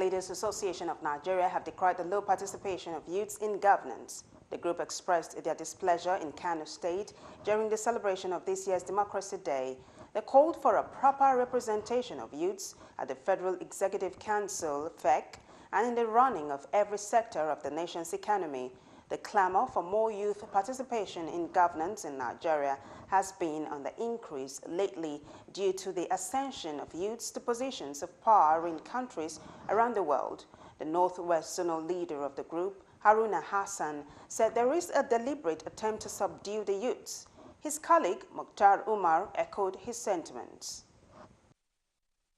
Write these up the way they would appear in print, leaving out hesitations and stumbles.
Leaders Association of Nigeria have decried the low participation of youths in governance. The group expressed their displeasure in Kano State during the celebration of this year's Democracy Day. They called for a proper representation of youths at the Federal Executive Council, FEC, and in the running of every sector of the nation's economy. The clamor for more youth participation in governance in Nigeria has been on the increase lately due to the ascension of youths to positions of power in countries around the world. The Northwest Zonal leader of the group, Haruna Hassan, said there is a deliberate attempt to subdue the youths. His colleague, Mukhtar Umar, echoed his sentiments.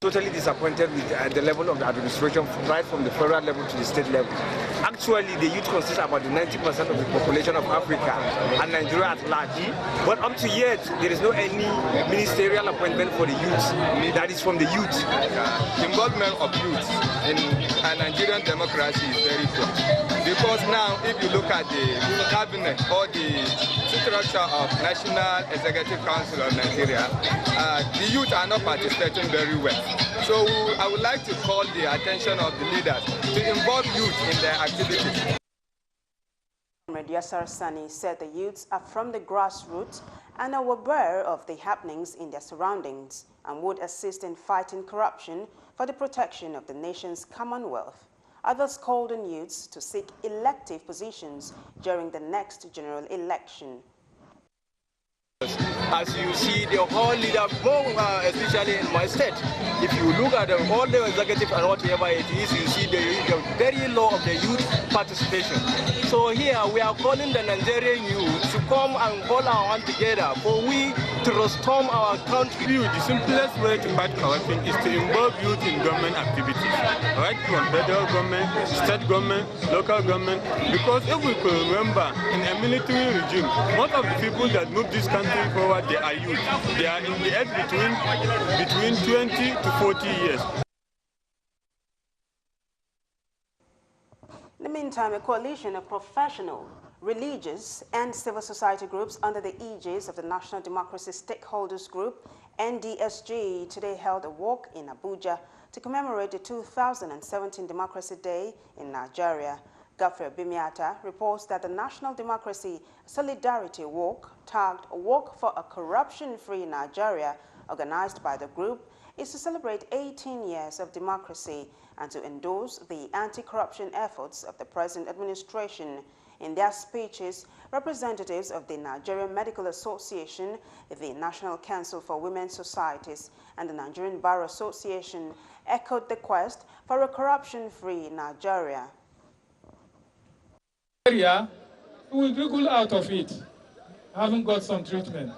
Totally disappointed with the level of the administration, right from the federal level to the state level. Actually, the youth consists about 90% of the population of Africa and Nigeria at large. But up to yet, there is no any ministerial appointment for the youth. That is from the youth. Involvement of youth in Nigerian democracy is very poor. Because now, if you look at the cabinet or the structure of National Executive Council of Nigeria, the youth are not participating very well. So I would like to call the attention of the leaders to involve youth in their activities. Yasar Sani said the youths are from the grassroots and are aware of the happenings in their surroundings and would assist in fighting corruption for the protection of the nation's commonwealth. Others called on youths to seek elective positions during the next general election. As you see, the whole leader, especially in my state, if you look at all the executive and whatever it is, you see the very low of the youth participation. So here we are calling the Nigerian youth to come and hold our hand together for we to restore our country. The simplest way to fight corruption is to involve youth in government activities, right from federal government, state government, local government. Because if we could remember, in a military regime, most of the people that move this country forward, they are youth. They are in the age between 20 to 40 years. In the meantime, a coalition of professional, religious and civil society groups under the aegis of the National Democracy Stakeholders Group, NDSG, today held a walk in Abuja to commemorate the 2017 Democracy Day in Nigeria. Godfrey Bimiata reports that the National Democracy Solidarity Walk, tagged Walk for a Corruption-Free Nigeria, organized by the group, is to celebrate 18 years of democracy and to endorse the anti-corruption efforts of the present administration. In their speeches, representatives of the Nigerian Medical Association, the National Council for Women's Societies, and the Nigerian Bar Association echoed the quest for a corruption-free Nigeria. We wriggle out of it, having got some treatment.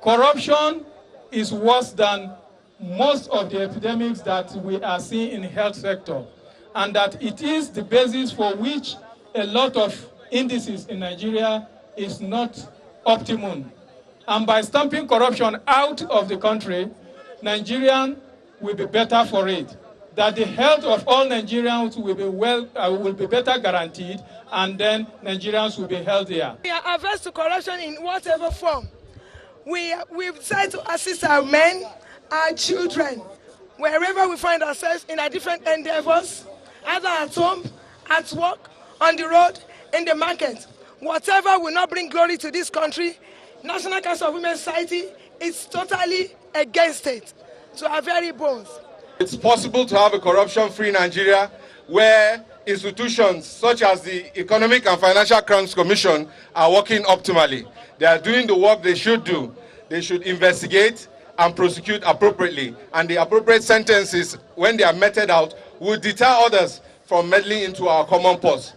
Corruption is worse than most of the epidemics that we are seeing in the health sector, and that it is the basis for which a lot of indices in Nigeria is not optimum. And by stamping corruption out of the country, Nigerian will be better for it. That the health of all Nigerians will be better guaranteed, and then Nigerians will be healthier. We are averse to corruption in whatever form. We've decided to assist our men, our children, wherever we find ourselves in our different endeavors, either at home, at work, on the road, in the market. Whatever will not bring glory to this country, National Council of Women's Society is totally against it, to our very bones. It's possible to have a corruption-free Nigeria where institutions such as the Economic and Financial Crimes Commission are working optimally. They are doing the work they should do. They should investigate and prosecute appropriately. And the appropriate sentences, when they are meted out, will deter others from meddling into our common cause.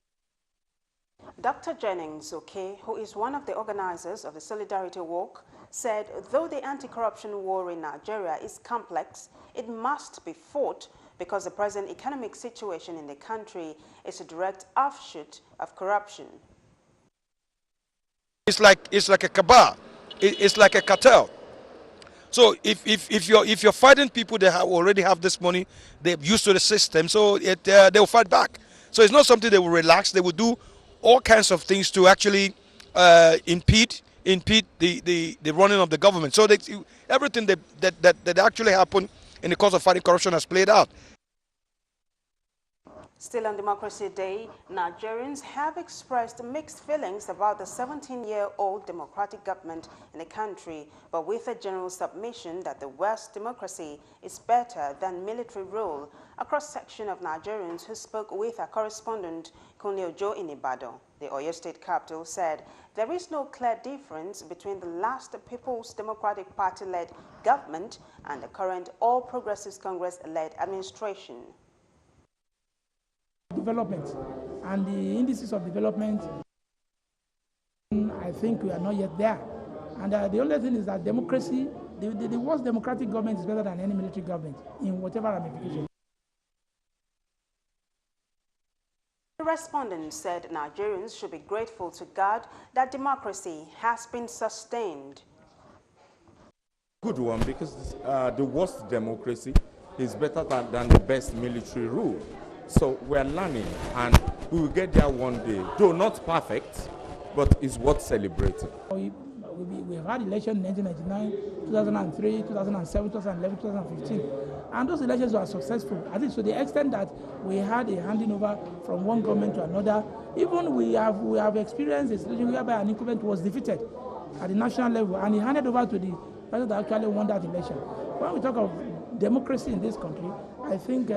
Dr. Jennings Oke, who is one of the organizers of the Solidarity Walk, said though the anti-corruption war in Nigeria is complex, it must be fought because the present economic situation in the country is a direct offshoot of corruption. It's like a cabal. It's like a cartel. So if you're fighting people that already have this money, they're used to the system, so they will fight back. So it's not something they will relax. They will do all kinds of things to actually impede the running of the government. So everything that actually happened in the course of fighting corruption has played out. Still on Democracy Day, Nigerians have expressed mixed feelings about the 17-year-old democratic government in the country, but with a general submission that the West democracy is better than military rule. A cross-section of Nigerians who spoke with our correspondent, Kunle Ojo in Ibadan, the Oyo State capital, said there is no clear difference between the last People's Democratic Party-led government and the current All Progressives Congress-led administration. Development and the indices of development, I think we are not yet there. And the only thing is that democracy, the worst democratic government is better than any military government in whatever ramification. The respondent said Nigerians should be grateful to God that democracy has been sustained. Good one, because the worst democracy is better than the best military rule. So we're learning, and we will get there one day. Though not perfect, but it's worth celebrating. We had elections in 1999, 2003, 2007, 2011, 2015, and those elections were successful. I think to the extent that we had a handing over from one government to another. Even we have experienced a situation whereby an incumbent was defeated at the national level, and he handed over to the person that actually won that election. When we talk of democracy in this country, I think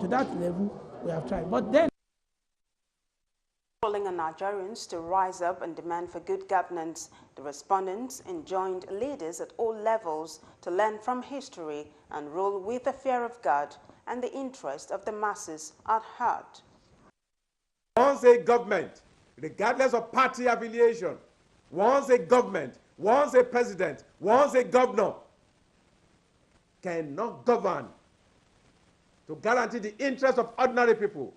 to that level we have tried. But then, calling on Nigerians to rise up and demand for good governance, the respondents enjoined leaders at all levels to learn from history and rule with the fear of God and the interest of the masses at heart. Once a government, regardless of party affiliation, once a government, once a president, once a governor cannot govern to guarantee the interests of ordinary people,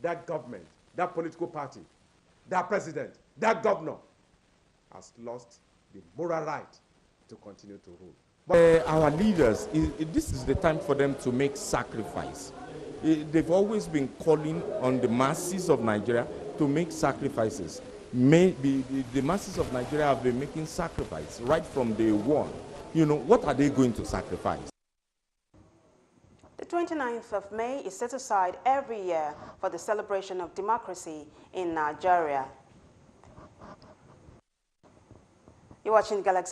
that government, that political party, that president, that governor has lost the moral right to continue to rule. But our leaders, this is the time for them to make sacrifice. They've always been calling on the masses of Nigeria to make sacrifices. Maybe the masses of Nigeria have been making sacrifice right from day one. You know, what are they going to sacrifice? The 29th of May is set aside every year for the celebration of democracy in Nigeria. You're watching Galaxy.